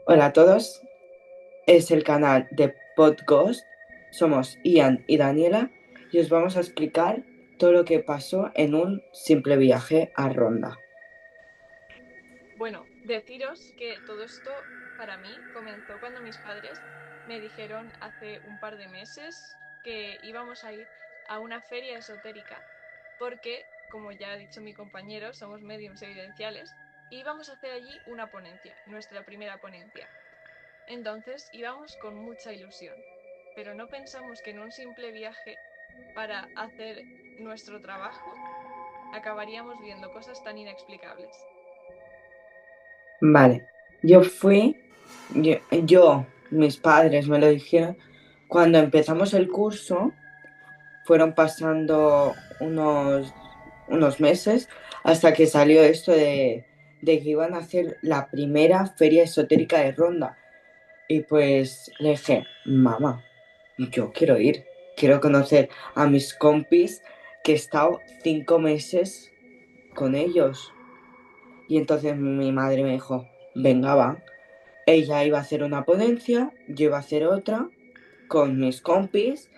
Hola a todos, es el canal de Podghost. Somos Ian y Daniela y os vamos a explicar todo lo que pasó en un simple viaje a Ronda. Bueno, deciros que todo esto para mí comenzó cuando mis padres me dijeron hace un par de meses que íbamos a ir a una feria esotérica porque, como ya ha dicho mi compañero, somos mediums evidenciales y íbamos a hacer allí una ponencia, nuestra primera ponencia. Entonces íbamos con mucha ilusión, pero no pensamos que en un simple viaje para hacer nuestro trabajo acabaríamos viendo cosas tan inexplicables. Vale, mis padres me lo dijeron cuando empezamos el curso. Fueron pasando unos meses hasta que salió esto de que iban a hacer la primera feria esotérica de Ronda. Y pues le dije, mamá, yo quiero ir, quiero conocer a mis compis que he estado 5 meses con ellos. Y entonces mi madre me dijo, venga, va. Ella iba a hacer una ponencia, yo iba a hacer otra con mis compis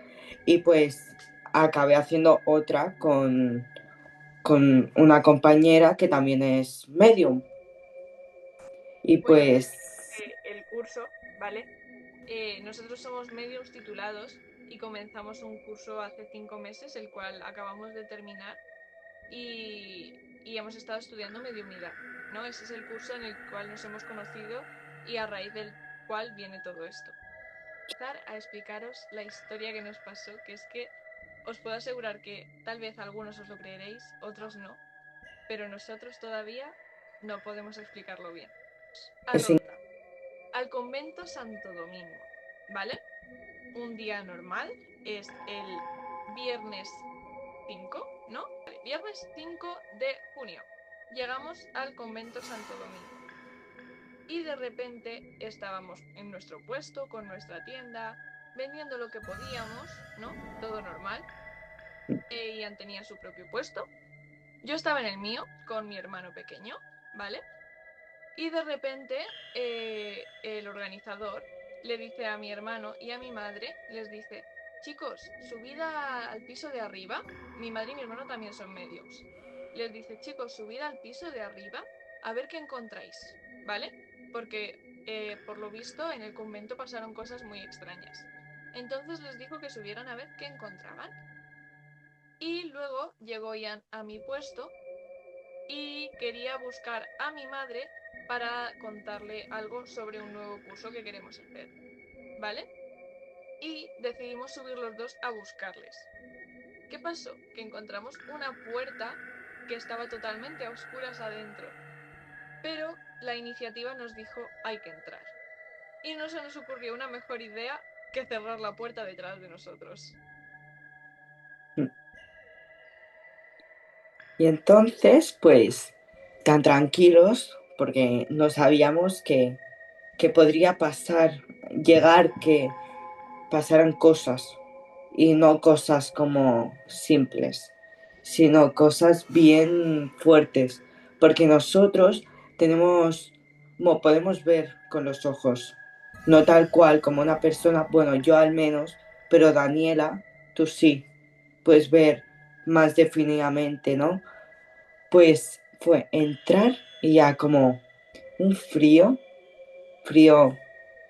y pues acabé haciendo otra con una compañera que también es medium. Y Pues yo pues, deciros que el curso, ¿vale? Nosotros somos medios titulados y comenzamos un curso hace 5 meses, el cual acabamos de terminar y hemos estado estudiando mediunidad, ¿no? Ese es el curso en el cual nos hemos conocido y a raíz del cual viene todo esto. Empezar a explicaros la historia que nos pasó, que es que os puedo asegurar que tal vez algunos os lo creeréis, otros no, pero nosotros todavía no podemos explicarlo bien. A es in- Ronda, al convento Santo Domingo, ¿vale? Un día normal es el viernes 5, ¿no? Vale, viernes 5 de junio. Llegamos al convento Santo Domingo y de repente estábamos en nuestro puesto, con nuestra tienda, vendiendo lo que podíamos, ¿no? Todo normal. Ian tenía su propio puesto. Yo estaba en el mío con mi hermano pequeño, ¿vale? Y de repente el organizador le dice a mi hermano y a mi madre, les dice, chicos, subid al piso de arriba. Mi madre y mi hermano también son mediums. Les dice, chicos, subid al piso de arriba a ver qué encontráis, ¿vale? Porque por lo visto en el convento pasaron cosas muy extrañas. Entonces les dijo que subieran a ver qué encontraban. Y luego llegó Ian a mi puesto y quería buscar a mi madre para contarle algo sobre un nuevo curso que queremos hacer, ¿vale? Y decidimos subir los dos a buscarles. ¿Qué pasó? Que encontramos una puerta que estaba totalmente a oscuras adentro, pero la iniciativa nos dijo hay que entrar. Y no se nos ocurrió una mejor idea que cerrar la puerta detrás de nosotros. y entonces, pues, tan tranquilos, porque no sabíamos que podría pasar, llegar que pasaran cosas, y no cosas como simples, sino cosas bien fuertes, porque nosotros tenemos, podemos ver con los ojos, no tal cual como una persona, bueno, yo al menos, pero Daniela, tú sí, puedes ver más definitivamente, ¿no? Pues fue entrar y ya como un frío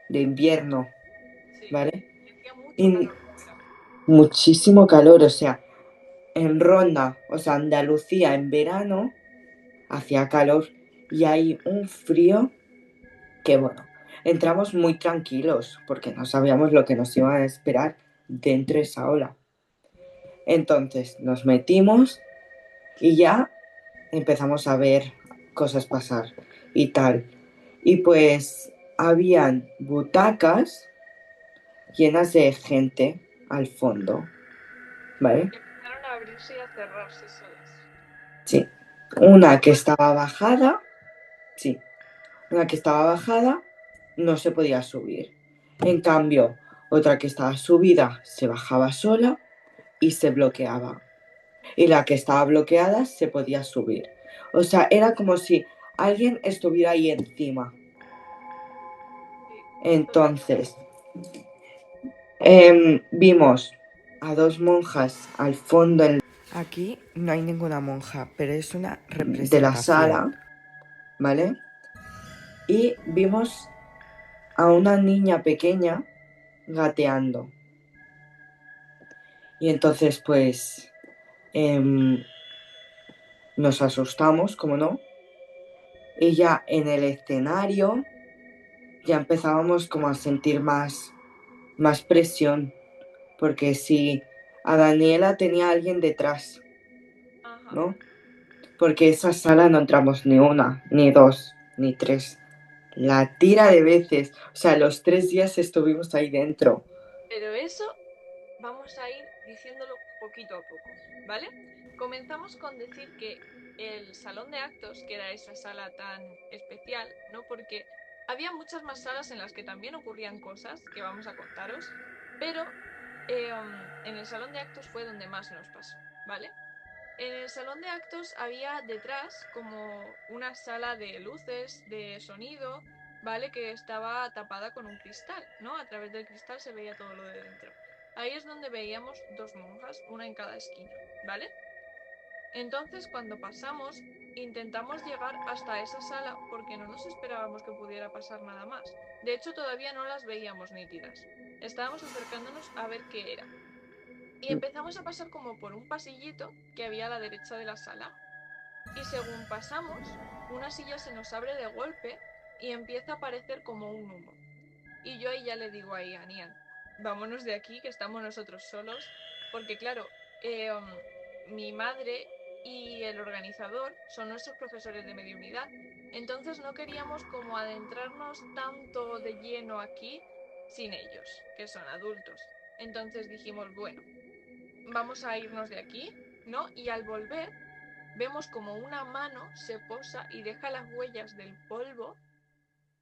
de invierno, Sí, ¿vale? y hacía mucho Y calor fuera. muchísimo calor, o sea, en Ronda, o sea, Andalucía en verano, hacía calor y hay un frío que, bueno, entramos muy tranquilos porque no sabíamos lo que nos iba a esperar dentro de esa ola. Entonces nos metimos y ya empezamos a ver cosas pasar y tal. Y pues habían butacas llenas de gente al fondo, ¿vale? Empezaron a abrirse y a cerrarse solas. Sí. Una que estaba bajada, sí, una que estaba bajada no se podía subir. En cambio, otra que estaba subida se bajaba sola y se bloqueaba. Y la que estaba bloqueada se podía subir. O sea, era como si alguien estuviera ahí encima. Entonces, vimos a dos monjas al fondo. Aquí no hay ninguna monja, pero es una representación de la sala, ¿vale? Y vimos a una niña pequeña gateando. Y entonces, pues, nos asustamos, como no. Y ya en el escenario ya empezábamos como a sentir más presión, porque si a Daniela tenía alguien detrás, Ajá. ¿no? Porque esa sala no entramos ni una, ni dos, ni tres. La tira de veces. O sea, los 3 días estuvimos ahí dentro. Pero eso vamos a ir diciéndolo poquito a poco, ¿vale? Comenzamos con decir que el salón de actos, que era esa sala tan especial, ¿no? Porque había muchas más salas en las que también ocurrían cosas que vamos a contaros, pero en el salón de actos fue donde más nos pasó, ¿vale? En el salón de actos había detrás como una sala de luces, de sonido, ¿vale? Que estaba tapada con un cristal, ¿no? A través del cristal se veía todo lo de dentro. Ahí es donde veíamos dos monjas, una en cada esquina, ¿vale? Entonces, cuando pasamos, intentamos llegar hasta esa sala porque no nos esperábamos que pudiera pasar nada más. De hecho, todavía no las veíamos nítidas. Estábamos acercándonos a ver qué era. Y empezamos a pasar como por un pasillito que había a la derecha de la sala. Y según pasamos, una silla se nos abre de golpe y empieza a aparecer como un humo. Y yo ahí ya le digo ahí a Nian, vámonos de aquí que estamos nosotros solos, porque claro, mi madre y el organizador son nuestros profesores de mediunidad, entonces no queríamos como adentrarnos tanto de lleno aquí sin ellos, que son adultos. Entonces dijimos, bueno, vamos a irnos de aquí, ¿no? Y al volver vemos como una mano se posa y deja las huellas del polvo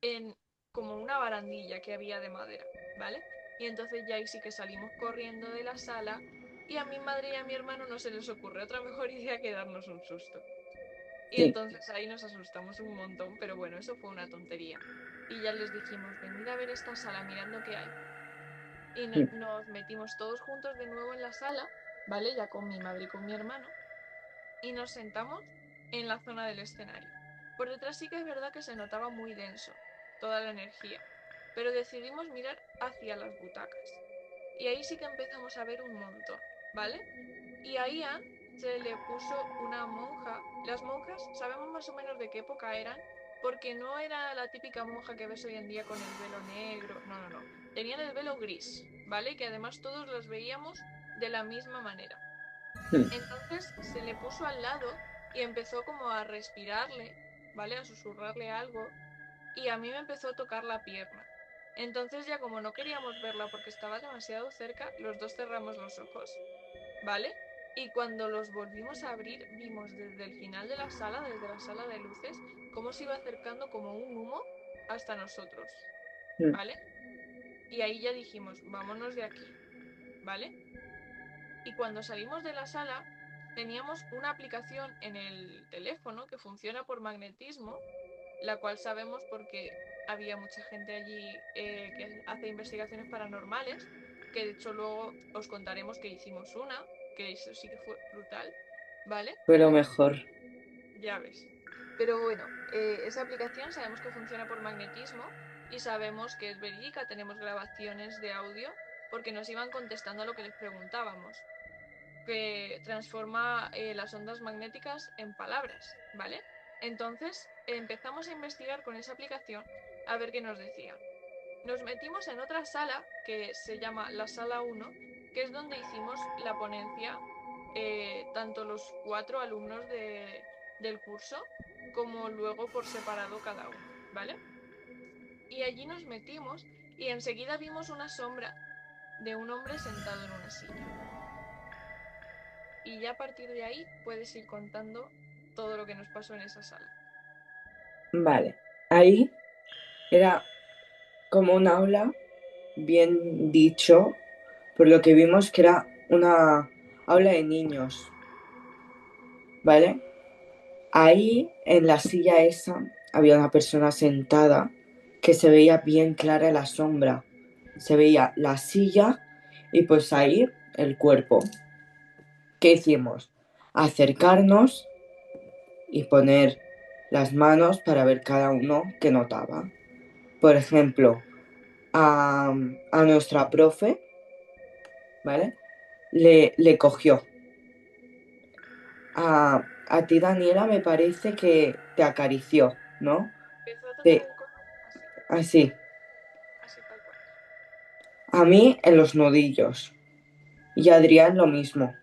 en como una barandilla que había de madera, ¿vale? Y entonces ya ahí sí que salimos corriendo de la sala y a mi madre y a mi hermano no se les ocurre otra mejor idea que darnos un susto. Y Sí. entonces ahí nos asustamos un montón, pero bueno, eso fue una tontería. Y ya les dijimos, venid a ver esta sala mirando qué hay. Y nos metimos todos juntos de nuevo en la sala, ¿vale? Ya con mi madre y con mi hermano. Y nos sentamos en la zona del escenario. Por detrás sí que es verdad que se notaba muy denso toda la energía, pero decidimos mirar hacia las butacas. Y ahí sí que empezamos a ver un montón, ¿vale? Y a Ian se le puso una monja. Las monjas sabemos más o menos de qué época eran, porque no era la típica monja que ves hoy en día con el velo negro. No, no, no. Tenían el velo gris, ¿vale? Que además todos los veíamos de la misma manera. Entonces se le puso al lado y empezó como a respirarle, ¿vale? A susurrarle algo y a mí me empezó a tocar la pierna. Entonces ya como no queríamos verla porque estaba demasiado cerca, los dos cerramos los ojos, ¿vale? Y cuando los volvimos a abrir, vimos desde el final de la sala, desde la sala de luces, cómo se iba acercando como un humo hasta nosotros, ¿vale? Y ahí ya dijimos, vámonos de aquí, ¿vale? Y cuando salimos de la sala, teníamos una aplicación en el teléfono que funciona por magnetismo, la cual sabemos porque había mucha gente allí que hace investigaciones paranormales, que de hecho luego os contaremos que hicimos una, que eso sí que fue brutal, ¿vale? Fue lo mejor. Ya ves. Pero bueno, esa aplicación sabemos que funciona por magnetismo y sabemos que es verídica, tenemos grabaciones de audio porque nos iban contestando a lo que les preguntábamos que transforma las ondas magnéticas en palabras, ¿vale? Entonces empezamos a investigar con esa aplicación a ver qué nos decía. Nos metimos en otra sala que se llama la sala 1, que es donde hicimos la ponencia, tanto los 4 alumnos del curso como luego por separado cada uno, ¿vale? Y allí nos metimos y enseguida vimos una sombra de un hombre sentado en una silla. Y ya a partir de ahí puedes ir contando todo lo que nos pasó en esa sala. Vale. Ahí era como un aula, bien dicho, por lo que vimos que era una aula de niños, ¿vale? Ahí, en la silla esa, había una persona sentada que se veía bien clara la sombra. Se veía la silla y pues ahí el cuerpo. ¿Qué hicimos? Acercarnos y poner las manos para ver cada uno qué notaba. Por ejemplo, a nuestra profe, ¿vale? Le cogió. A ti, Daniela, me parece que te acarició, ¿no? Empezó a tocar Sí, el codo así, así. así tal cual. A mí en los nudillos. Y a Adrián lo mismo,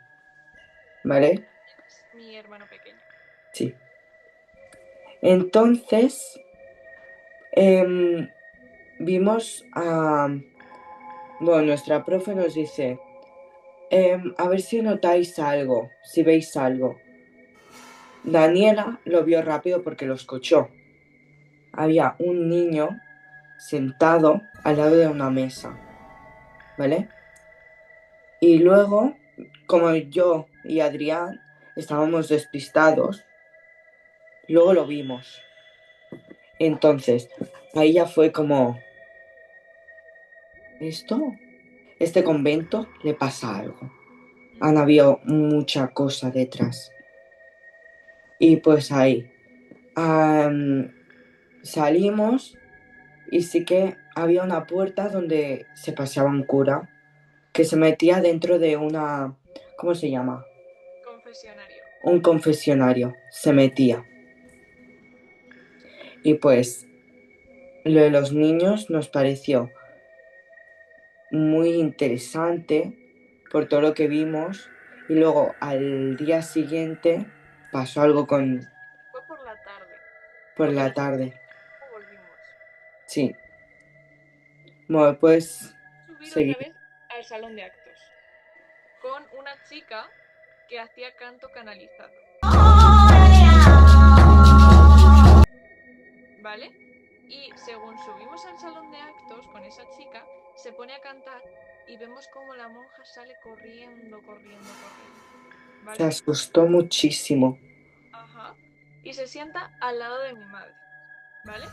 ¿vale? Es mi hermano pequeño. Sí. Entonces, em, vimos a... Bueno, nuestra profe nos dice, a ver si notáis algo, si veis algo. Daniela lo vio rápido porque lo escuchó. Había un niño sentado al lado de una mesa, ¿vale? Y luego, como yo y Adrián estábamos despistados, luego lo vimos. Entonces, ahí ya fue como, ¿esto? Este convento le pasa algo. Han habido mucha cosa detrás. Y pues ahí salimos y sí que había una puerta donde se paseaba un cura que se metía dentro de una, ¿cómo se llama? Confesionario. Un confesionario. Se metía. Y pues lo de los niños nos pareció muy interesante por todo lo que vimos y luego al día siguiente pasó algo con Fue por la tarde, por porque la nosotros tarde. volvimos. Sí. Bueno, pues Subir otra seguir. vez al salón de actos con una chica que hacía canto canalizado, ¿vale? Y según subimos al salón de actos con esa chica, se pone a cantar y vemos como la monja sale corriendo, corriendo, corriendo, Se ¿vale? asustó muchísimo. Ajá. Y se sienta al lado de mi madre, ¿vale?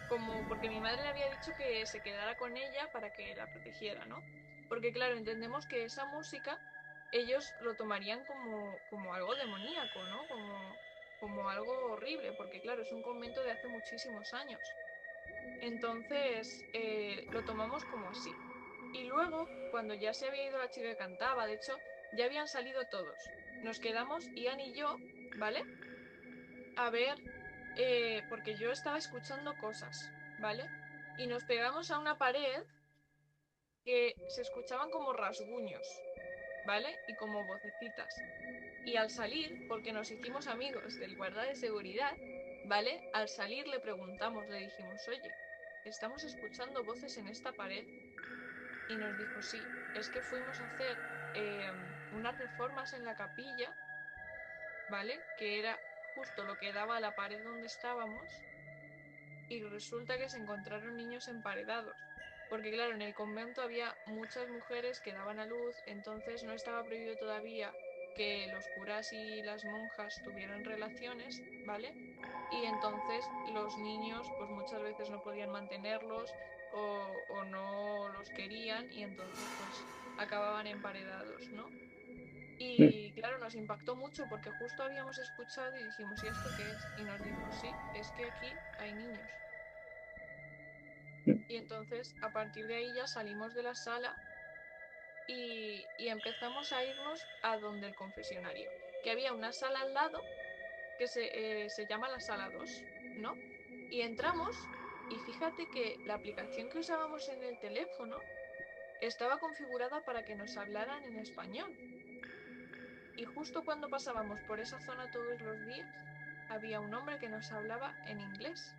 Como porque mi madre le había dicho que se quedara con ella para que la protegiera, ¿no? Porque claro, entendemos que esa música ellos lo tomarían como algo demoníaco, ¿no? Como algo horrible, porque claro, es un convento de hace muchísimos años. Entonces, lo tomamos como así. Y luego, cuando ya se había ido la chica que cantaba, de hecho, ya habían salido todos. Nos quedamos, Ian y yo, ¿vale? A ver, porque yo estaba escuchando cosas, ¿vale? Y nos pegamos a una pared que se escuchaban como rasguños, ¿vale? Y como vocecitas. Y al salir, porque nos hicimos amigos del guarda de seguridad, ¿vale? Al salir le preguntamos, le dijimos, oye, estamos escuchando voces en esta pared. Y nos dijo, sí, es que fuimos a hacer eh, unas reformas en la capilla, ¿vale? Que era justo lo que daba a la pared donde estábamos y resulta que se encontraron niños emparedados. Porque claro, en el convento había muchas mujeres que daban a luz, entonces no estaba prohibido todavía que los curas y las monjas tuvieran relaciones, ¿vale? Y entonces los niños pues muchas veces no podían mantenerlos o no los querían y entonces pues acababan emparedados, ¿no? Y claro, nos impactó mucho porque justo habíamos escuchado y dijimos, ¿y esto qué es? Y nos dijo, sí, es que aquí hay niños. Y entonces, a partir de ahí ya salimos de la sala y empezamos a irnos a donde el confesionario, que había una sala al lado que se llama la sala 2, ¿no? Y entramos y fíjate que la aplicación que usábamos en el teléfono estaba configurada para que nos hablaran en español. Y justo cuando pasábamos por esa zona todos los días, había un hombre que nos hablaba en inglés,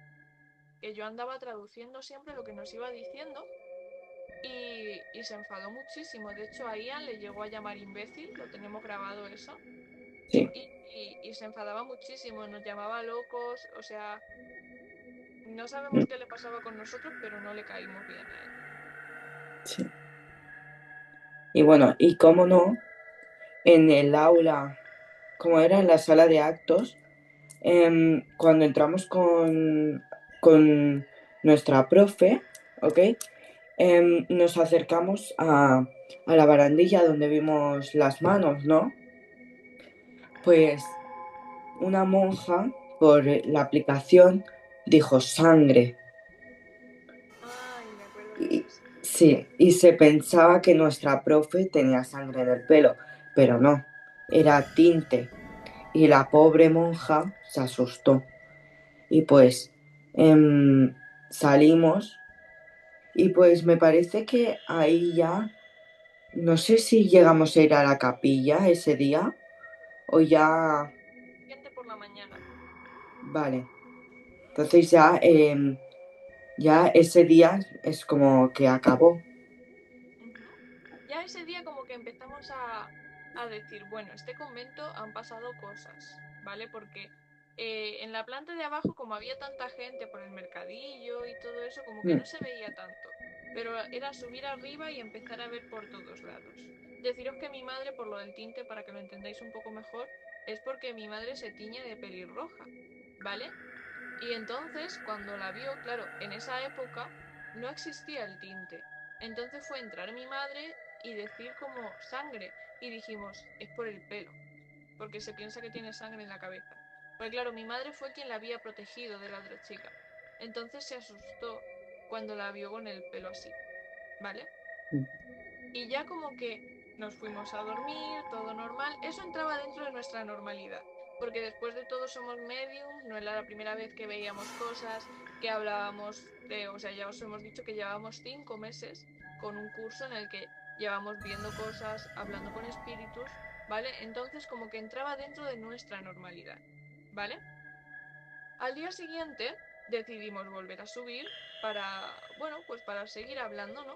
que yo andaba traduciendo siempre lo que nos iba diciendo. Y se enfadó muchísimo. De hecho, a Ian le llegó a llamar imbécil, lo tenemos grabado eso. Sí, Y se enfadaba muchísimo, nos llamaba locos, o sea, no sabemos qué le pasaba con nosotros, pero no le caímos bien a él. sí. Y bueno, y cómo no, en el aula, como era en la sala de actos, cuando entramos con nuestra profe, ¿ok? Nos acercamos a la barandilla donde vimos las manos, ¿no? Pues una monja por la aplicación dijo sangre. Ay, me acuerdo de eso, Y, sí. sí, y se pensaba que nuestra profe tenía sangre en el pelo, pero no, era tinte. Y la pobre monja se asustó. Y pues salimos y pues me parece que ahí ya, no sé si llegamos a ir a la capilla ese día o ya, Gente por la mañana. vale. Entonces ya, ya ese día es como que acabó. Ujú. Ya ese día como que empezamos a decir, bueno, este convento han pasado cosas, ¿vale? Porque en la planta de abajo, como había tanta gente por el mercadillo y todo eso, como que Mm, no se veía tanto. Pero era subir arriba y empezar a ver por todos lados. Deciros que mi madre, por lo del tinte, para que lo entendáis un poco mejor, es porque mi madre se tiñe de pelirroja, ¿vale? Y entonces, cuando la vio, claro, en esa época no existía el tinte. Entonces fue entrar mi madre y decir como sangre. Y dijimos, es por el pelo, porque se piensa que tiene sangre en la cabeza. Pues claro, mi madre fue quien la había protegido de la otra chica. Entonces se asustó cuando la vio con el pelo así, ¿vale? mm, Y ya como que nos fuimos a dormir, todo normal. Eso entraba dentro de nuestra normalidad, porque después de todo somos medium, no era la primera vez que veíamos cosas, que hablábamos, o sea, ya os hemos dicho que llevábamos 5 meses con un curso en el que llevamos viendo cosas, hablando con espíritus, ¿vale? Entonces como que entraba dentro de nuestra normalidad, ¿vale? Al día siguiente decidimos volver a subir para, bueno, pues para seguir hablando, ¿no?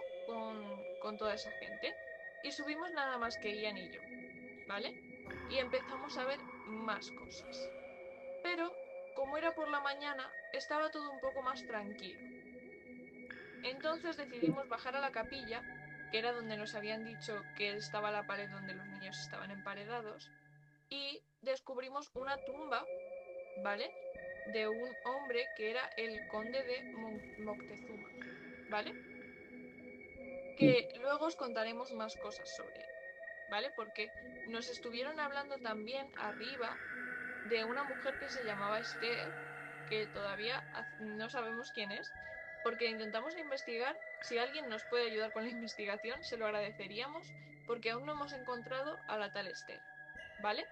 Con toda esa gente. Y subimos nada más que Ian y yo, ¿vale? Y empezamos a ver más cosas. Pero, como era por la mañana, estaba todo un poco más tranquilo. Entonces decidimos bajar a la capilla, que era donde nos habían dicho que estaba la pared donde los niños estaban emparedados, y descubrimos una tumba, ¿vale? De un hombre que era el conde de Moctezuma, ¿vale? mm. Que luego os contaremos más cosas sobre él, ¿vale? Porque nos estuvieron hablando también arriba de una mujer que se llamaba Esther, que todavía no sabemos quién es, porque intentamos investigar. Si alguien nos puede ayudar con la investigación, se lo agradeceríamos, porque aún no hemos encontrado a la tal Esther, ¿vale?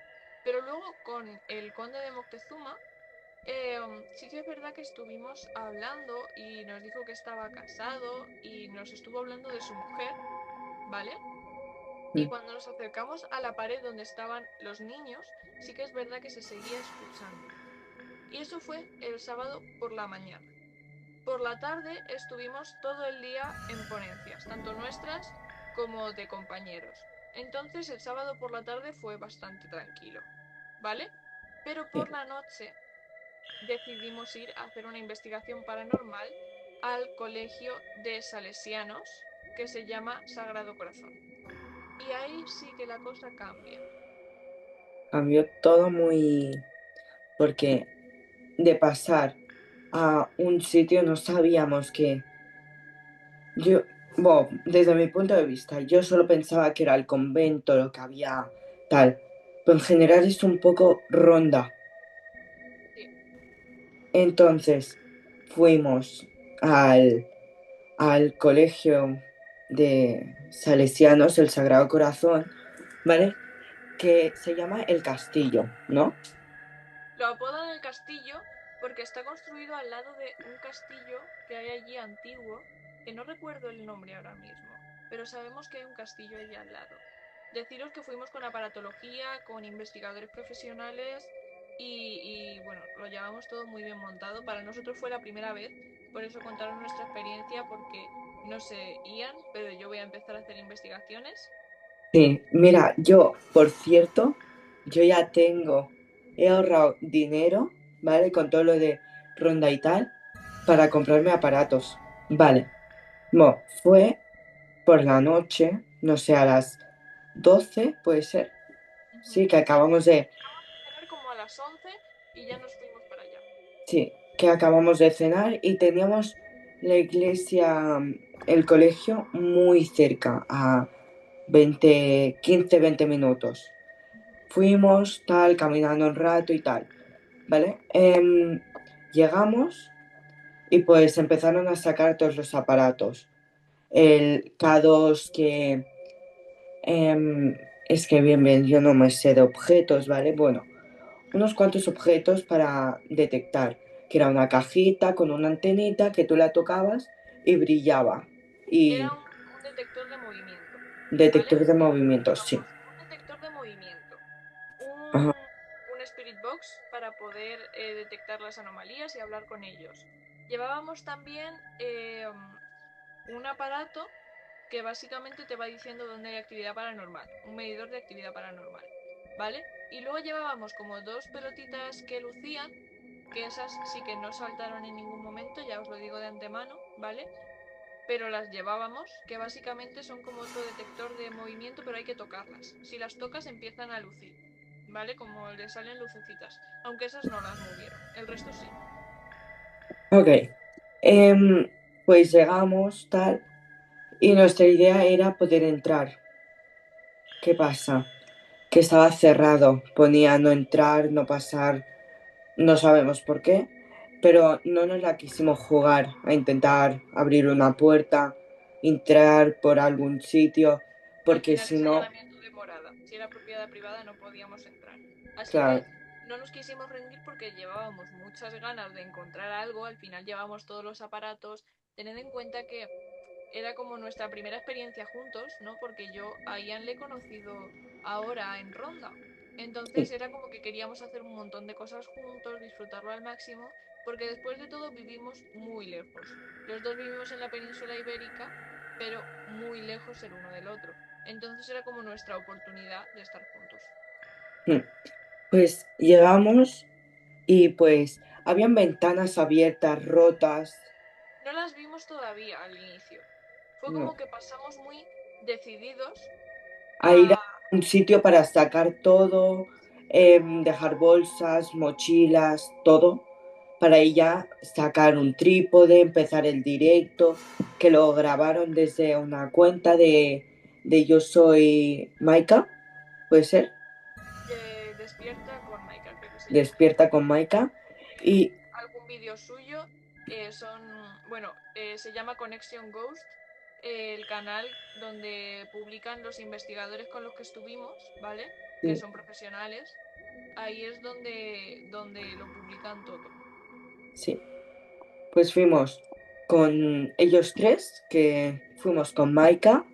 Pero luego con el conde de Moctezuma sí que es verdad que estuvimos hablando y nos dijo que estaba casado y nos estuvo hablando de su mujer, ¿vale? Y Mm. cuando nos acercamos a la pared donde estaban los niños, sí que es verdad que se seguía escuchando. Y eso fue el sábado por la mañana. Por la tarde estuvimos todo el día en ponencias, tanto nuestras como de compañeros. Entonces el sábado por la tarde fue bastante tranquilo, ¿vale? Pero Sí. por la noche decidimos ir a hacer una investigación paranormal al colegio de salesianos que se llama Sagrado Corazón. Y ahí sí que la cosa cambia. Cambió todo muy... porque de pasar a un sitio no sabíamos que yo, bueno, desde mi punto de vista, yo solo pensaba que era el convento, lo que había tal, pero en general es un poco ronda. Sí. Entonces fuimos al, al colegio de Salesianos, el Sagrado Corazón, ¿vale? Que se llama El Castillo, ¿no? Lo apodan el castillo porque está construido al lado de un castillo que hay allí antiguo, que no recuerdo el nombre ahora mismo, pero sabemos que hay un castillo allí al lado. Deciros que fuimos con aparatología, con investigadores profesionales bueno, lo llevamos todo muy bien montado. Para nosotros fue la primera vez, por eso contaron nuestra experiencia porque no sé, Ian, pero yo voy a empezar a hacer investigaciones. Sí, mira, yo, por cierto, yo ya tengo, he ahorrado dinero, ¿vale? Con todo lo de ronda y tal, para comprarme aparatos. Vale, no, fue por la noche, no sé, a las 12 puede ser. Sí, que Sí, acabamos de, acabamos de cenar como a las 11 y ya nos fuimos para allá. sí, que acabamos de cenar y teníamos la iglesia, el colegio muy cerca, a 15, 20 minutos. Fuimos tal, caminando un rato y tal, ¿vale? Llegamos y pues empezaron a sacar todos los aparatos. El K2 que es que bien, yo no me sé de objetos, ¿vale? Bueno, unos cuantos objetos para detectar, que era una cajita con una antenita que tú la tocabas y brillaba. Y Era un detector de movimiento, ¿vale? detector de movimientos, sí. Llevábamos un detector de movimiento, Ajá, un Spirit Box para poder detectar las anomalías y hablar con ellos. Llevábamos también un aparato que básicamente te va diciendo dónde hay actividad paranormal, un medidor de actividad paranormal, ¿vale? Y luego llevábamos como dos pelotitas que lucían, que esas sí que no saltaron en ningún momento, ya os lo digo de antemano, ¿vale? Pero las llevábamos, que básicamente son como otro detector de movimiento, pero hay que tocarlas. Si las tocas empiezan a lucir, ¿vale? Como le salen lucecitas, aunque esas no las movieron, el resto sí. ok. Em, pues llegamos, tal, y nuestra idea era poder entrar. ¿Qué pasa? Que estaba cerrado, ponía no entrar, no pasar, no sabemos por qué, pero no nos la quisimos jugar a intentar abrir una puerta, entrar por algún sitio, Al porque final si es no, allanamiento de morada. Si era propiedad privada no podíamos entrar. Así claro, que no nos quisimos rendir porque llevábamos muchas ganas de encontrar algo. Al final llevamos todos los aparatos. Tened en cuenta que era como nuestra primera experiencia juntos, ¿no? Porque yo a Ian le he conocido ahora en Ronda. Entonces sí, era como que queríamos hacer un montón de cosas juntos, disfrutarlo al máximo, porque después de todo vivimos muy lejos. Los dos vivimos en la península ibérica, pero muy lejos el uno del otro. Entonces era como nuestra oportunidad de estar juntos. pues llegamos y pues habían ventanas abiertas, rotas, No las vimos todavía al inicio. Fue no, como que pasamos muy decididos a ir a a... un sitio para sacar todo, dejar bolsas, mochilas, todo, para ahí ya sacar un trípode, empezar el directo, que lo grabaron desde una cuenta de Yo Soy Maika, ¿puede ser? Despierta con Maika, creo que se llama. Despierta con Maika. Y Algún vídeo suyo. Son, bueno, se llama Connection Ghost, el canal donde publican los investigadores con los que estuvimos, ¿vale? Que son profesionales. Ahí es donde lo publican todo. sí, pues fuimos con ellos tres, que fuimos con Maika,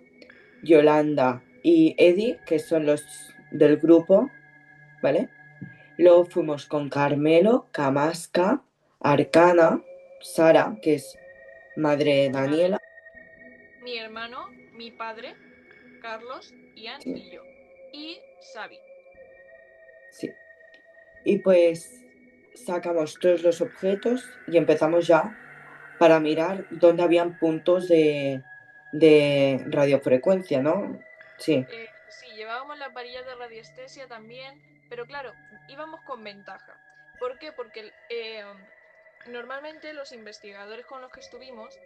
Yolanda y Eddie, que son los del grupo, ¿vale? Luego fuimos con Carmelo, Camasca, Arcana, Sara, que es madre de Mi madre. Daniela. Mi hermano, mi padre, Carlos, Ian Sí, y yo. Y Xavi. sí. Y pues sacamos todos los objetos y empezamos ya para mirar dónde habían puntos de radiofrecuencia, ¿no? Sí, Sí, llevábamos las varillas de radiestesia también, pero claro, íbamos con ventaja. ¿Por qué? Porque normalmente los investigadores con los que estuvimos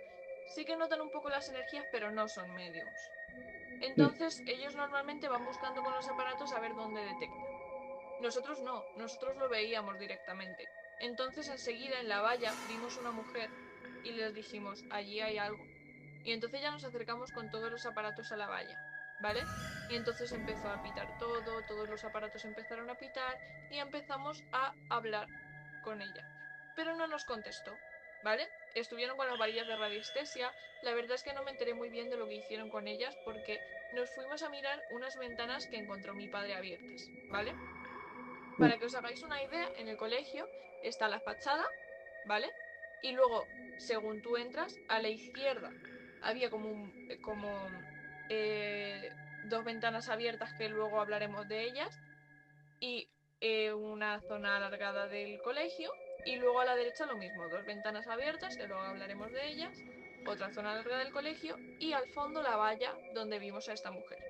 sí que notan un poco las energías, pero no son mediums. mm, Entonces, ellos normalmente van buscando con los aparatos a ver dónde detectan. Nosotros no, nosotros lo veíamos directamente. Entonces, enseguida en la valla vimos una mujer y les dijimos, allí hay algo. Y entonces ya nos acercamos con todos los aparatos a la valla, ¿vale? Y entonces empezó a pitar todo, todos los aparatos empezaron a pitar y empezamos a hablar con ella. Pero no nos contestó, ¿vale? Estuvieron con las varillas de radiestesia. La verdad es que no me enteré muy bien de lo que hicieron con ellas porque nos fuimos a mirar unas ventanas que encontró mi padre abiertas, ¿vale? mm, Para que os hagáis una idea, en el colegio está la fachada, ¿vale? Y luego, según tú entras, a la izquierda había dos ventanas abiertas que luego hablaremos de ellas y una zona alargada del colegio. Y luego a la derecha lo mismo, dos ventanas abiertas, que luego hablaremos de ellas, otra zona alargada del colegio y al fondo la valla donde vimos a esta mujer.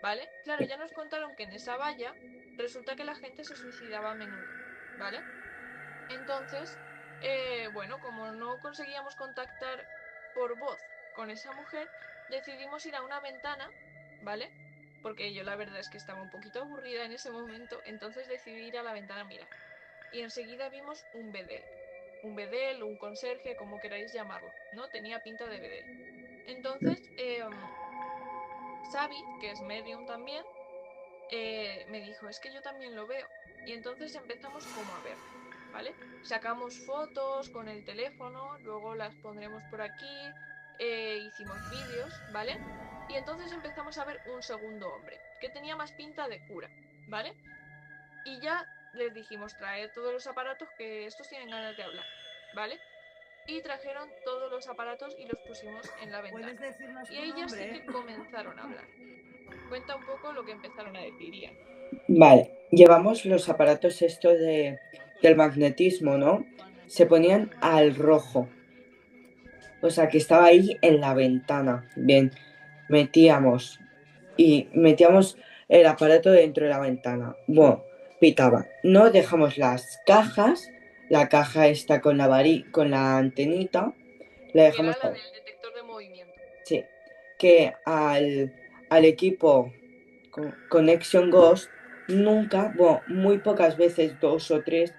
¿Vale? Claro, ya nos contaron que en esa valla resulta que la gente se suicidaba a menudo, ¿vale? Entonces, bueno, como no conseguíamos contactar por voz con esa mujer, decidimos ir a una ventana, ¿vale? Porque yo la verdad es que estaba un poquito aburrida en ese momento, entonces decidí ir a la ventana a mirar. Y enseguida vimos un bedel. Un bedel, un conserje, como queráis llamarlo, ¿no? Tenía pinta de bedel. Entonces, Xavi, que es medium también, me dijo, es que yo también lo veo. Y entonces empezamos como a verlo, ¿vale? Sacamos fotos con el teléfono, luego las pondremos por aquí, hicimos vídeos, ¿vale? Y entonces empezamos a ver un segundo hombre, que tenía más pinta de cura, ¿vale? Y ya les dijimos, traed todos los aparatos que estos tienen ganas de hablar, ¿vale? Y trajeron todos los aparatos y los pusimos en la ¿Puedes ventana. decirnos Y tu ellas sí nombre? que comenzaron a hablar. Cuenta un poco lo que empezaron a decir, Ian. Vale, llevamos los aparatos del magnetismo, ¿no? Se ponían al rojo. O sea, que estaba ahí en la ventana. Bien, metíamos metíamos el aparato dentro de la ventana. Bueno, pitaba. No dejamos las cajas, la caja está con con la antenita, la Que era dejamos la ahí. del detector de movimiento. Sí, que al equipo Connection Ghost nunca, bueno, muy pocas veces, dos o tres,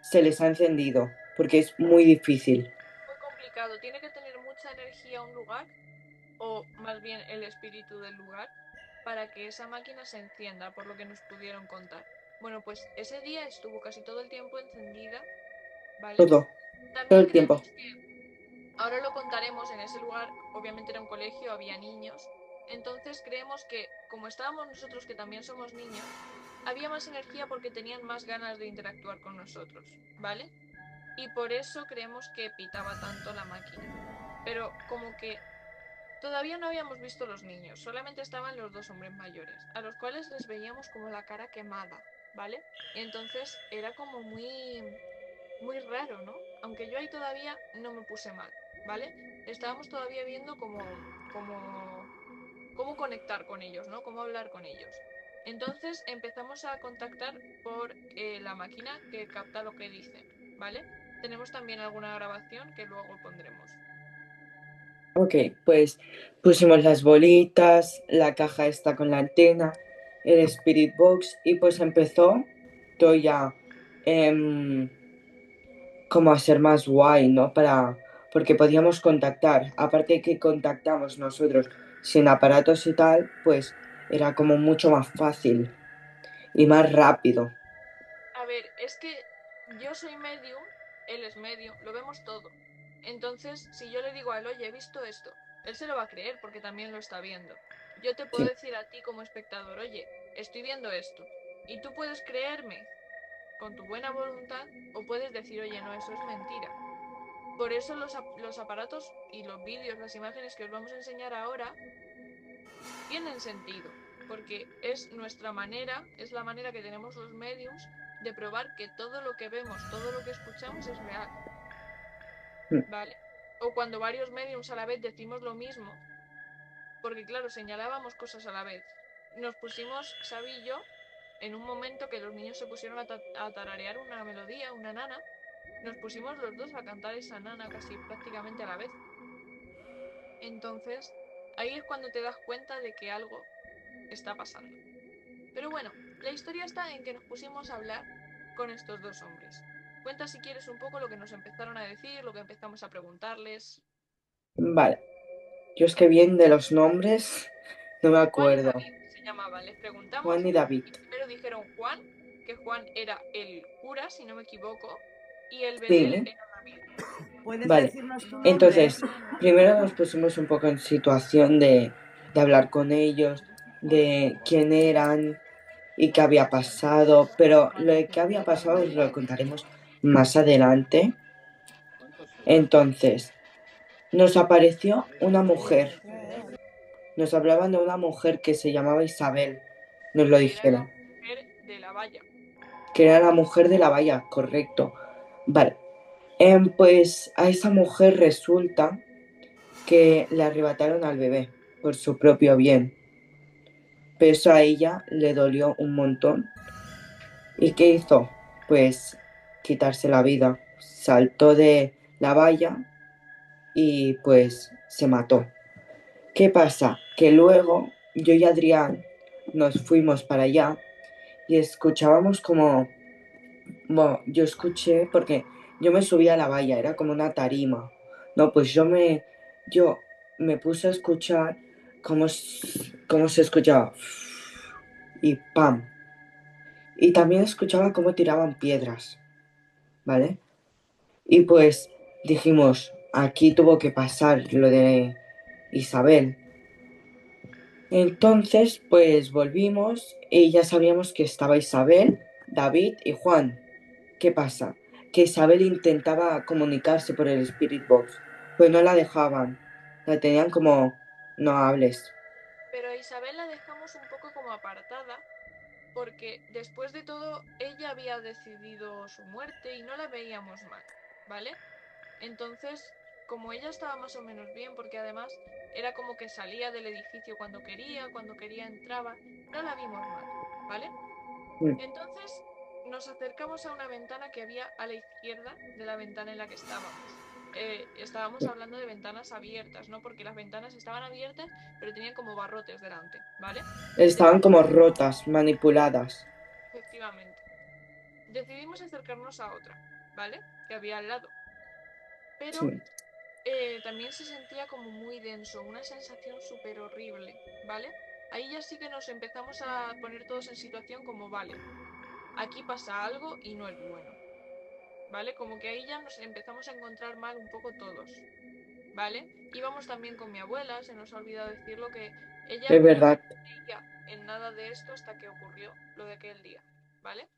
se les ha encendido, porque es muy difícil. Muy complicado. Tiene que tener mucha energía un lugar, o más bien el espíritu del lugar, para que esa máquina se encienda, por lo que nos pudieron contar. Bueno, pues ese día estuvo casi todo el tiempo encendida, ¿vale? Todo, todo También el tiempo. creemos que, ahora lo contaremos, en ese lugar, obviamente era un colegio, había niños, entonces creemos que, como estábamos nosotros, que también somos niños, había más energía porque tenían más ganas de interactuar con nosotros, ¿vale? Y por eso creemos que pitaba tanto la máquina. Pero como que todavía no habíamos visto los niños, solamente estaban los dos hombres mayores, a los cuales les veíamos como la cara quemada, ¿vale? Y entonces era como muy raro, ¿no? Aunque yo ahí todavía no me puse mal, ¿vale? Estábamos todavía viendo cómo conectar con ellos, ¿no? Cómo hablar con ellos. Entonces empezamos a contactar por la máquina que capta lo que dicen, ¿vale? Tenemos también alguna grabación que luego pondremos. Ok, pues pusimos las bolitas, la caja está con la antena, el Spirit Box y pues empezó todo ya como a ser más guay, ¿no? Porque podíamos contactar, aparte de que contactamos nosotros sin aparatos y tal, pues era como mucho más fácil y más rápido. A ver, es que yo soy medium, él es medium, lo vemos todo. Entonces, si yo le digo a él, oye, he visto esto, él se lo va a creer porque también lo está viendo. Yo te puedo Sí, decir a ti como espectador, oye, estoy viendo esto. Y tú puedes creerme con tu buena voluntad o puedes decir, oye, no, eso es mentira. Por eso los aparatos y los vídeos, las imágenes que os vamos a enseñar ahora, tienen sentido, porque es nuestra manera, es la manera que tenemos los mediums de probar que todo lo que vemos, todo lo que escuchamos es real, ¿vale? O cuando varios mediums a la vez decimos lo mismo, porque claro, señalábamos cosas a la vez. Nos pusimos, Xavi y yo, en un momento que los niños se pusieron a tararear una melodía, una nana, nos pusimos los dos a cantar esa nana casi prácticamente a la vez. Entonces, ahí es cuando te das cuenta de que algo está pasando. Pero bueno, la historia está en que nos pusimos a hablar con estos dos hombres. Cuenta si quieres un poco lo que nos empezaron a decir, lo que empezamos a preguntarles. vale. Yo es que bien de los nombres no me Juan y acuerdo. David se llamaban. Les Juan preguntamos y David. y primero dijeron Juan, que Juan era el cura, si no me equivoco, y el Bedel Sí, era David. ¿Puedes vale. decirnos tu nombre? Entonces, primero nos pusimos un poco en situación de hablar con ellos, de quién eran y qué había pasado, pero lo que había pasado os lo contaremos más adelante. Entonces, nos apareció una mujer, nos hablaban de una mujer que se llamaba Isabel, nos lo Que era la dijeron, mujer de la valla. que era la mujer de la valla, correcto. Vale, pues a esa mujer resulta que le arrebataron al bebé por su propio bien. Pero eso a ella le dolió un montón. ¿Y qué hizo? Pues quitarse la vida. Saltó de la valla y pues se mató. ¿Qué pasa? Que luego yo y Adrián nos fuimos para allá y escuchábamos como, bueno, yo escuché porque yo me subí a la valla, era como una tarima. No, pues yo me puse a escuchar cómo se escuchaba y pam. Y también escuchaba cómo tiraban piedras, ¿vale? Y pues dijimos, aquí tuvo que pasar lo de Isabel. Entonces, pues volvimos y ya sabíamos que estaba Isabel, David y Juan. ¿Qué pasa? Que Isabel intentaba comunicarse por el Spirit Box, pues no la dejaban. La tenían como, no hables. Pero a Isabel la dejamos un poco como apartada porque después de todo ella había decidido su muerte y no la veíamos mal, ¿vale? Entonces, como ella estaba más o menos bien, porque además era como que salía del edificio cuando quería entraba, no la vimos mal, ¿vale? Mm. Entonces nos acercamos a una ventana que había a la izquierda de la ventana en la que estábamos. Estábamos hablando de ventanas abiertas, ¿no? Porque las ventanas estaban abiertas, pero tenían como barrotes delante, ¿vale? Estaban como rotas, manipuladas. Efectivamente. Decidimos acercarnos a otra, ¿vale? Que había al lado. Pero Sí. también se sentía como muy denso, una sensación súper horrible, ¿vale? Ahí ya sí que nos empezamos a poner todos en situación como, vale, aquí pasa algo y no es bueno, ¿vale? Como que ahí ya nos empezamos a encontrar mal un poco todos, ¿vale? Íbamos también con mi abuela, se nos ha olvidado decirlo que ella Es no verdad. creía en nada de esto hasta que ocurrió lo de aquel día, ¿vale?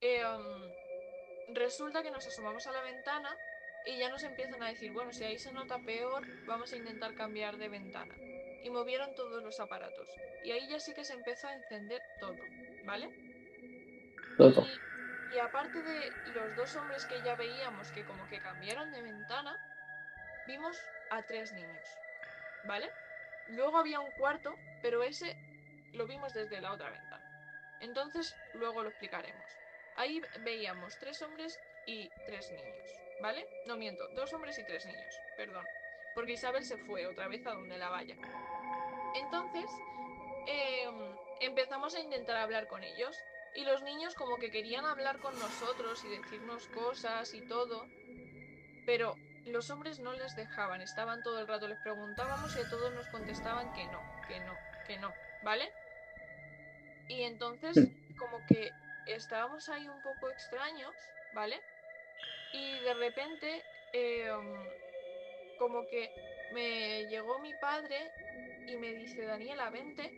Eh, um, Resulta que nos asomamos a la ventana y ya nos empiezan a decir, bueno, si ahí se nota peor, vamos a intentar cambiar de ventana. Y movieron todos los aparatos. Y ahí ya sí que se empezó a encender todo, ¿vale? Todo. Y, y aparte de los dos hombres que ya veíamos que como que cambiaron de ventana, vimos a tres niños, ¿vale? Luego había un cuarto, pero ese lo vimos desde la otra ventana. Entonces, luego lo explicaremos. Ahí veíamos tres hombres y tres niños, ¿vale? No miento, dos hombres y tres niños, perdón. Porque Isabel se fue otra vez a donde la vaya. Entonces, empezamos a intentar hablar con ellos. Y los niños como que querían hablar con nosotros y decirnos cosas y todo. Pero los hombres no les dejaban. Estaban todo el rato, les preguntábamos y a todos nos contestaban que no, que no, que no, ¿vale? Y entonces, como que estábamos ahí un poco extraños, ¿vale? Y de repente, como que me llegó mi padre y me dice, Daniela, vente,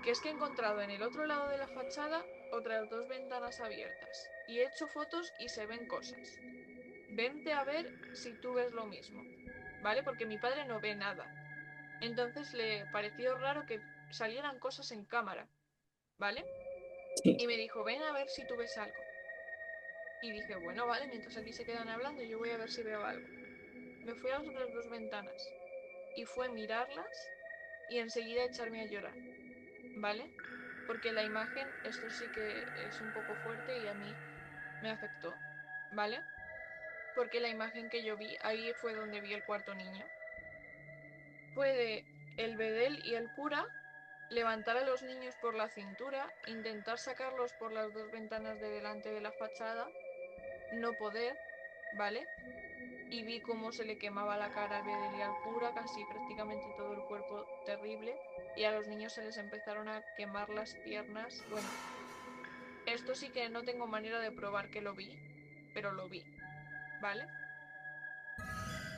que es que he encontrado en el otro lado de la fachada otras dos ventanas abiertas. Y he hecho fotos y se ven cosas. Vente a ver si tú ves lo mismo, ¿vale? Porque mi padre no ve nada. Entonces le pareció raro que salieran cosas en cámara, ¿vale? Sí. Y me dijo, ven a ver si tú ves algo. Y dije, bueno, vale, mientras aquí se quedan hablando, yo voy a ver si veo algo. Me fui a las otras dos ventanas y fue mirarlas y enseguida echarme a llorar, ¿vale? Porque la imagen, esto sí que es un poco fuerte y a mí me afectó, ¿vale? Porque la imagen que yo vi, ahí fue donde vi el cuarto niño, fue de el bedel y el cura levantar a los niños por la cintura, intentar sacarlos por las dos ventanas de delante de la fachada, no poder, ¿vale? Y vi cómo se le quemaba la cara al bedel y al cura, casi prácticamente todo el cuerpo terrible, y a los niños se les empezaron a quemar las piernas. Bueno, esto sí que no tengo manera de probar que lo vi, pero lo vi, ¿vale?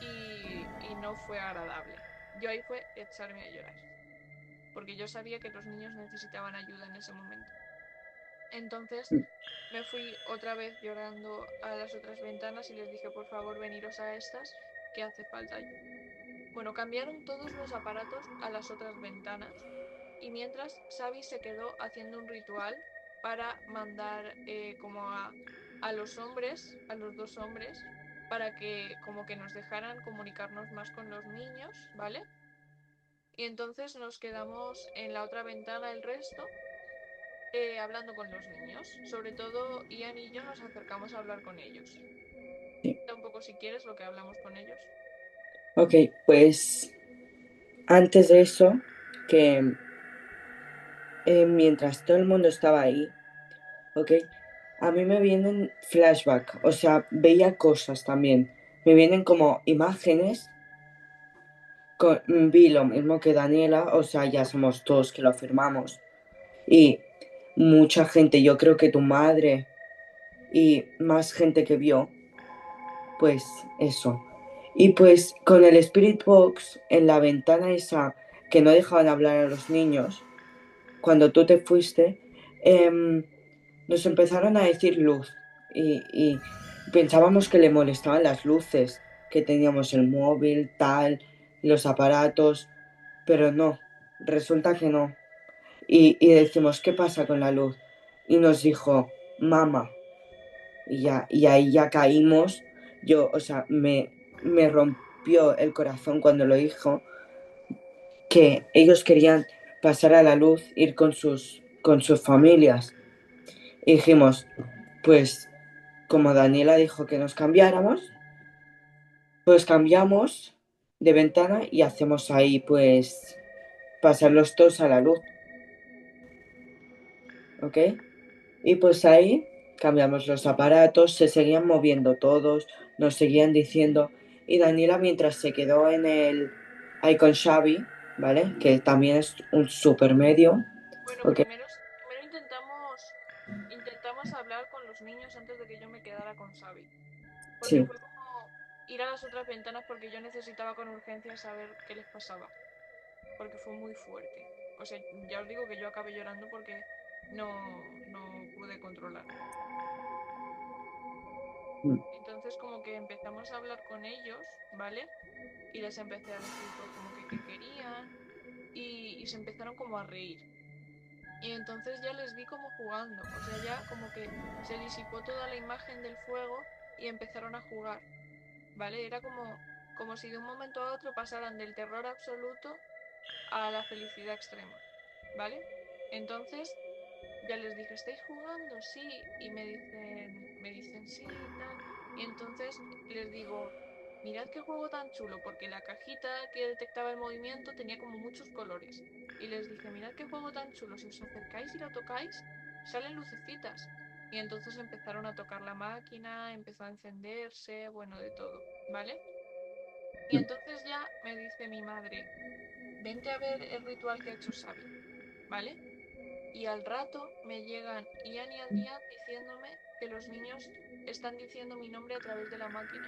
Y no fue agradable. Yo ahí fue echarme a llorar, porque yo sabía que los niños necesitaban ayuda en ese momento. Entonces me fui otra vez llorando a las otras ventanas y les dije, por favor, veniros a estas, que hace falta ayuda. Bueno, cambiaron todos los aparatos a las otras ventanas y mientras Xavi se quedó haciendo un ritual para mandar como a los hombres, a los dos hombres, para que como que nos dejaran comunicarnos más con los niños, ¿vale? Y entonces nos quedamos en la otra ventana el resto hablando con los niños. Sobre todo Ian y yo nos acercamos a hablar con ellos. Sí. Un poco si quieres lo que hablamos con ellos. Ok, pues antes de eso, que mientras todo el mundo estaba ahí, ok, a mí me vienen flashback, o sea, veía cosas también. Me vienen como imágenes, vi lo mismo que Daniela, o sea, ya somos todos que lo afirmamos. Y mucha gente, yo creo que tu madre y más gente que vio, pues eso. Y pues con el Spirit Box en la ventana esa que no dejaban hablar a los niños, cuando tú te fuiste, nos empezaron a decir luz y pensábamos que le molestaban las luces, que teníamos el móvil, tal, los aparatos, pero no, resulta que no. Y decimos, ¿qué pasa con la luz? Y nos dijo, mamá. Y ahí ya caímos. Yo, o sea, me rompió el corazón cuando lo dijo, que ellos querían pasar a la luz, ir con sus familias. Y dijimos, pues como Daniela dijo que nos cambiáramos, pues cambiamos de ventana y hacemos ahí, pues, pasarlos todos a la luz, ¿ok? Y pues ahí cambiamos los aparatos, se seguían moviendo todos, nos seguían diciendo. Y Daniela, mientras se quedó ahí con Xavi, ¿vale? Que también es un super medio, Bueno, ¿ok? primero intentamos hablar con los niños antes de que yo me quedara con Xavi. Porque Sí. fue como ir a las otras ventanas porque yo necesitaba con urgencia saber qué les pasaba. Porque fue muy fuerte. O sea, ya os digo que yo acabé llorando porque no pude controlarlo. Mm. Entonces como que empezamos a hablar con ellos, ¿vale? Y les empecé a decir pues como que qué querían y se empezaron como a reír. Y entonces ya les vi como jugando, o sea, ya como que se disipó toda la imagen del fuego y empezaron a jugar, ¿vale? Era como si de un momento a otro pasaran del terror absoluto a la felicidad extrema, ¿vale? Entonces ya les dije, ¿estáis jugando? Sí. Y me dicen sí y tal. Y entonces les digo, mirad qué juego tan chulo, porque la cajita que detectaba el movimiento tenía como muchos colores. Y les dije, mirad qué juego tan chulo, si os acercáis y lo tocáis, salen lucecitas. Y entonces empezaron a tocar la máquina, empezó a encenderse, bueno, de todo, ¿vale? Y entonces ya me dice mi madre, vente a ver el ritual que ha hecho Xavi, ¿vale? Y al rato me llegan Ian y Adrián diciéndome que los niños están diciendo mi nombre a través de la máquina.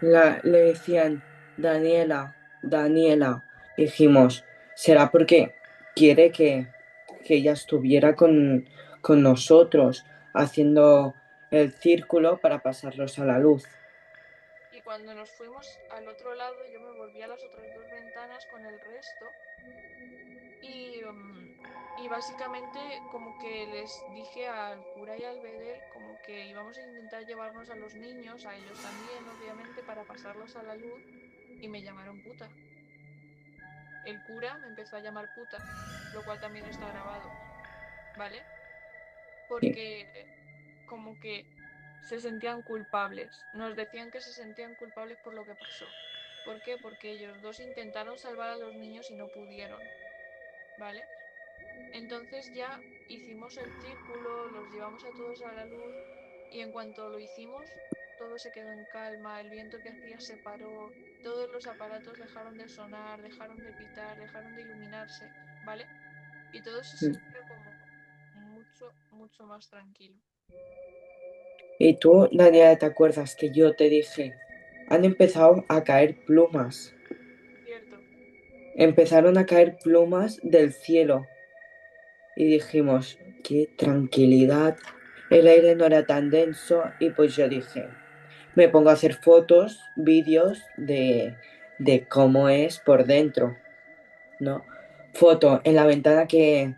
Le decían, Daniela, Daniela. Dijimos, será porque quiere que ella estuviera con nosotros haciendo el círculo para pasarlos a la luz. Y cuando nos fuimos al otro lado, yo me volví a las otras dos ventanas con el resto y, y básicamente como que les dije al cura y al bedel como que íbamos a intentar llevarnos a los niños, a ellos también, obviamente, para pasarlos a la luz y me llamaron puta. El cura me empezó a llamar puta, lo cual también está grabado, ¿vale? Sí. Porque como que se sentían culpables. Nos decían que se sentían culpables por lo que pasó. ¿Por qué? Porque ellos dos intentaron salvar a los niños y no pudieron, ¿vale? Entonces ya hicimos el círculo, los llevamos a todos a la luz y en cuanto lo hicimos, todo se quedó en calma, el viento que hacía se paró, todos los aparatos dejaron de sonar, dejaron de pitar, dejaron de iluminarse, ¿vale? Y todo se sintió como mucho, mucho más tranquilo. Y tú, Daniela, ¿te acuerdas que yo te dije, han empezado a caer plumas? Cierto. Empezaron a caer plumas del cielo y dijimos, qué tranquilidad, el aire no era tan denso y pues yo dije, me pongo a hacer fotos, vídeos de cómo es por dentro, ¿no? Foto en la ventana que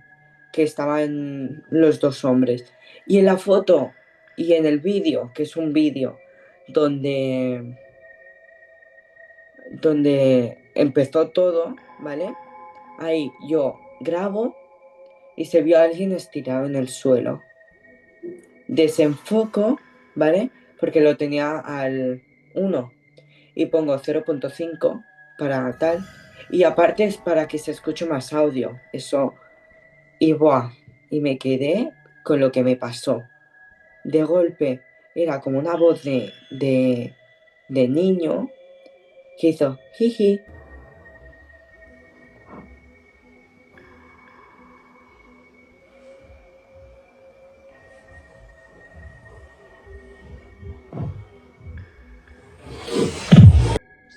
estaban los dos hombres. Y en la foto y en el vídeo, que es un vídeo donde, donde empezó todo, ¿vale? Ahí yo grabo y se vio a alguien estirado en el suelo. Desenfoco, ¿vale? Porque lo tenía al uno. y pongo 0.5 para tal. Y aparte es para que se escuche más audio. Eso, y buah, y me quedé con lo que me pasó. De golpe era como una voz de niño que hizo jiji.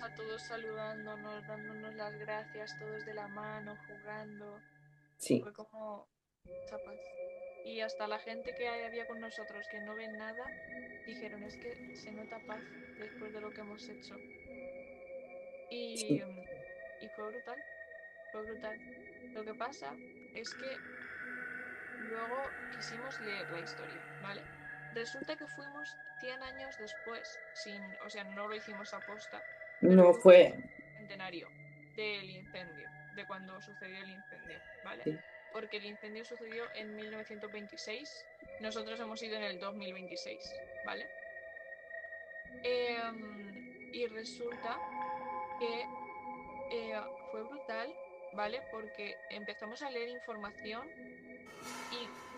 A todos saludándonos, dándonos las gracias, todos de la mano, jugando. Sí, Fue como mucha paz. Y hasta la gente que había con nosotros que no ven nada, dijeron, es que se nota paz después de lo que hemos hecho. Y, sí. y fue brutal, fue brutal. Lo que pasa es que luego quisimos leer la historia, ¿vale? Resulta que fuimos 100 años después, o sea, no lo hicimos a posta, pero No fuimos fue. al centenario del incendio, de cuando sucedió el incendio, ¿vale? Sí. Porque el incendio sucedió en 1926, nosotros hemos ido en el 2026, ¿vale? Y resulta que fue brutal, ¿vale? Porque empezamos a leer información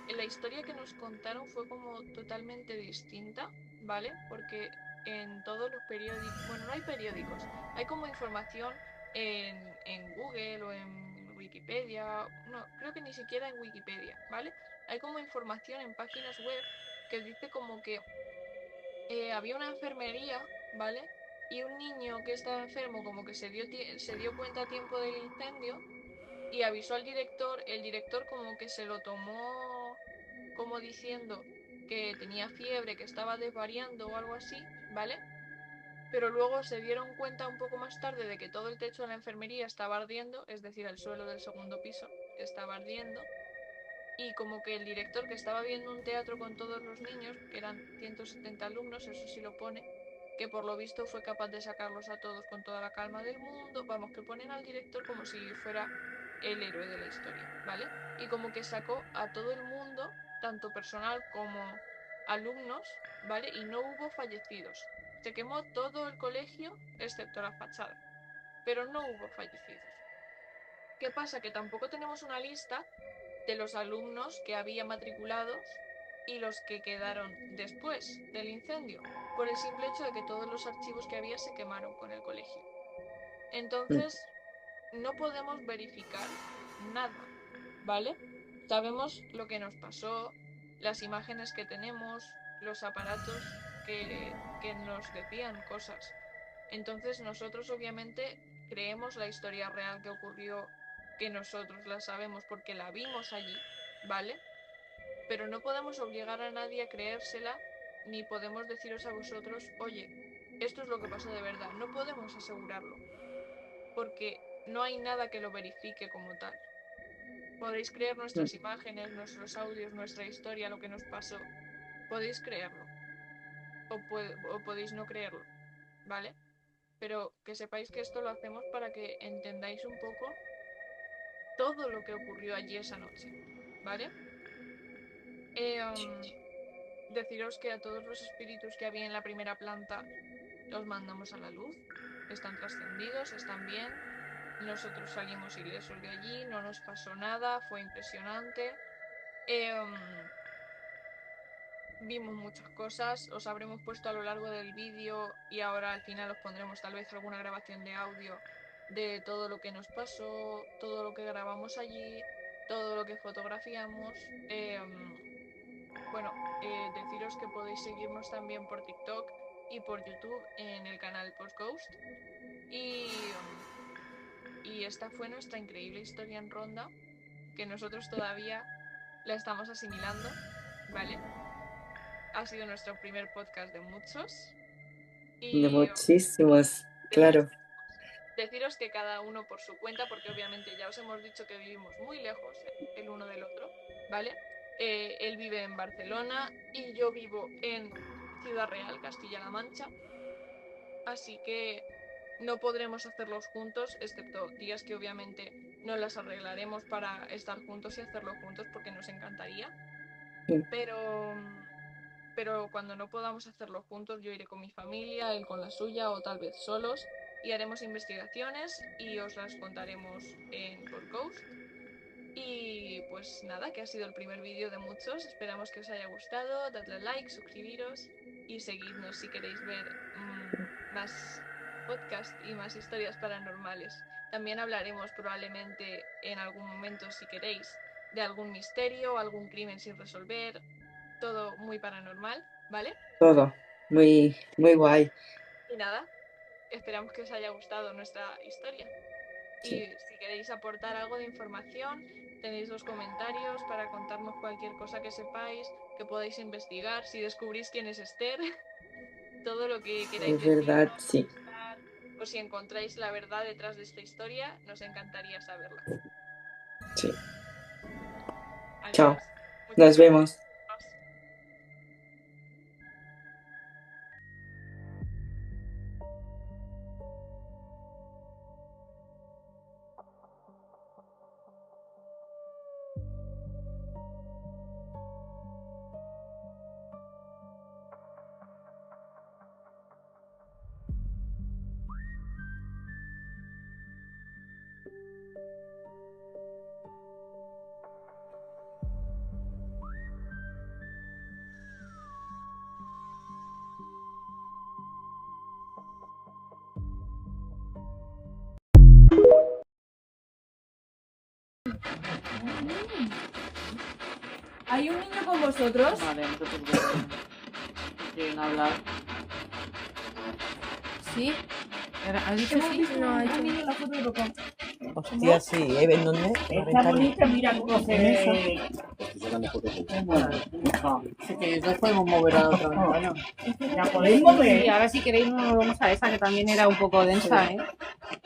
y la historia que nos contaron fue como totalmente distinta, ¿vale? Porque en todos los periódicos, bueno, no hay periódicos, hay como información en Google o en Wikipedia, no, creo que ni siquiera en Wikipedia, ¿vale? Hay como información en páginas web que dice como que había una enfermería, ¿vale? Y un niño que estaba enfermo como que se dio cuenta a tiempo del incendio y avisó al director, el director como que se lo tomó como diciendo que tenía fiebre, que estaba desvariando o algo así, ¿vale? Pero luego se dieron cuenta un poco más tarde de que todo el techo de la enfermería estaba ardiendo, es decir, el suelo del segundo piso estaba ardiendo, y como que el director que estaba viendo un teatro con todos los niños, que eran 170 alumnos, eso sí lo pone, que por lo visto fue capaz de sacarlos a todos con toda la calma del mundo, vamos, que ponen al director como si fuera el héroe de la historia, ¿vale? Y como que sacó a todo el mundo, tanto personal como alumnos, ¿vale? Y no hubo fallecidos. Se quemó todo el colegio excepto la fachada, pero no hubo fallecidos. ¿Qué pasa? Que tampoco tenemos una lista de los alumnos que había matriculados y los que quedaron después del incendio, por el simple hecho de que todos los archivos que había se quemaron con el colegio. Mm, Entonces, no podemos verificar nada, ¿vale? Sabemos lo que nos pasó, las imágenes que tenemos, los aparatos que nos decían cosas. Entonces nosotros obviamente creemos la historia real que ocurrió, que nosotros la sabemos porque la vimos allí, ¿vale? Pero no podemos obligar a nadie a creérsela, ni podemos deciros a vosotros, oye, esto es lo que pasó de verdad. No podemos asegurarlo, porque no hay nada que lo verifique como tal. Podéis creer mm, nuestras imágenes, nuestros audios, nuestra historia, lo que nos pasó. Podéis creerlo o podéis no creerlo, ¿vale? Pero que sepáis que esto lo hacemos para que entendáis un poco todo lo que ocurrió allí esa noche, ¿vale? Eh, um, Deciros que a todos los espíritus que había en la primera planta los mandamos a la luz, están trascendidos, están bien, nosotros salimos ilesos de allí, no nos pasó nada, fue impresionante. Vimos muchas cosas, os habremos puesto a lo largo del vídeo y ahora al final os pondremos tal vez alguna grabación de audio de todo lo que nos pasó, todo lo que grabamos allí, todo lo que fotografiamos. Bueno, deciros que podéis seguirnos también por TikTok y por YouTube en el canal Postghost. Y, y esta fue nuestra increíble historia en ronda, que nosotros todavía la estamos asimilando, ¿vale? Ha sido nuestro primer podcast de muchos. de Y muchísimos, deciros, claro. deciros que cada uno por su cuenta, porque obviamente ya os hemos dicho que vivimos muy lejos el uno del otro, ¿vale? Él vive en Barcelona y yo vivo en Ciudad Real, Castilla-La Mancha, así que no podremos hacerlos juntos, excepto días que obviamente no las arreglaremos para estar juntos y hacerlo juntos porque nos encantaría. Sí. Pero, pero cuando no podamos hacerlo juntos, yo iré con mi familia, él con la suya o tal vez solos y haremos investigaciones y os las contaremos en Podcast. Y pues nada, que ha sido el primer vídeo de muchos. Esperamos que os haya gustado. Dadle like, suscribiros y seguidnos si queréis ver más podcast y más historias paranormales. También hablaremos probablemente en algún momento, si queréis, de algún misterio, algún crimen sin resolver. Todo muy paranormal, ¿vale? Todo. Muy, muy guay. Y nada, esperamos que os haya gustado nuestra historia. Sí. Y si queréis aportar algo de información, tenéis los comentarios para contarnos cualquier cosa que sepáis, que podáis investigar, si descubrís quién es Esther, todo lo que queráis Es verdad, decirnos, sí. o si encontráis la verdad detrás de esta historia, nos encantaría saberla. Sí. Adiós. Chao. Muchas Nos vemos. gracias. ¿Hay un niño con vosotros? Vale, no te preocupes. Quieren hablar. Sí. ¿Has dicho Hemos sí? visto un niño en la foto de papá. Hostia, sí, ¿en dónde? Está bonita, mira cómo se ve. Sí, que entonces podemos mover a la otra ventana. ¿La podéis mover? Sí, ahora si queréis nos vamos a esa que también era un poco densa, ¿eh?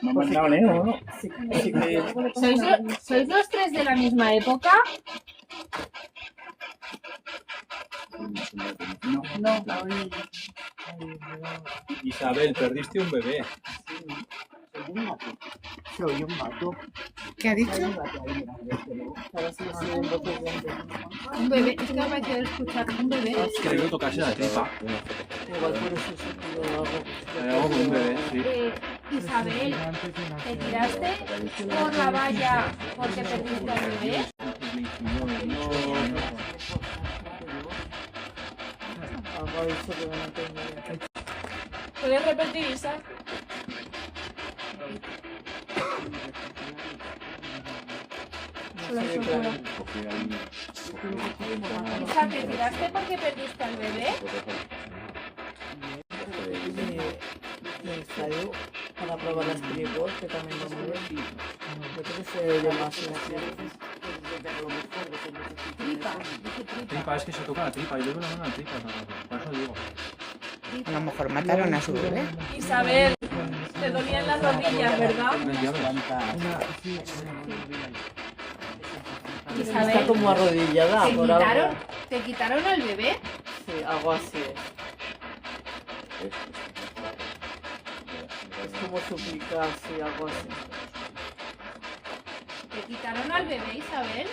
Me ha mandado Leo, ¿no? Sí, sí que... ¿Sois los tres de la misma época? No. Isabel, perdiste un bebé. Se oye un gato. ¿Qué ha dicho? Ahora sí, sí, un gato grande. Un bebé. Es que me ha parecido escuchar un bebé. Es que le quiero tocarse la tripa. Igual por eso sí que lo hago. Me hago con un bebé, sí. Isabel, ¿te tiraste por la valla porque perdiste al bebé? Hago eso que van a tener. ¿Puedes repetir, Isa? No sé, claro. Isa, ¿te tiraste porque perdiste al bebé? Me ensayo para probar las tripos, que también lo mueven. Yo creo que se oye más en las tripos. Tripa, es que se toca la tripa. Yo veo la mano a la tripa, por eso digo. A lo mejor mataron a su bebé. Isabel, te dolían las rodillas, ¿verdad? Las llaves. Está Isabel, como arrodillada por algo. ¿te quitaron al bebé? Sí, algo así es. Es como suplicar, sí, algo así. ¿Te quitaron al bebé, Isabel?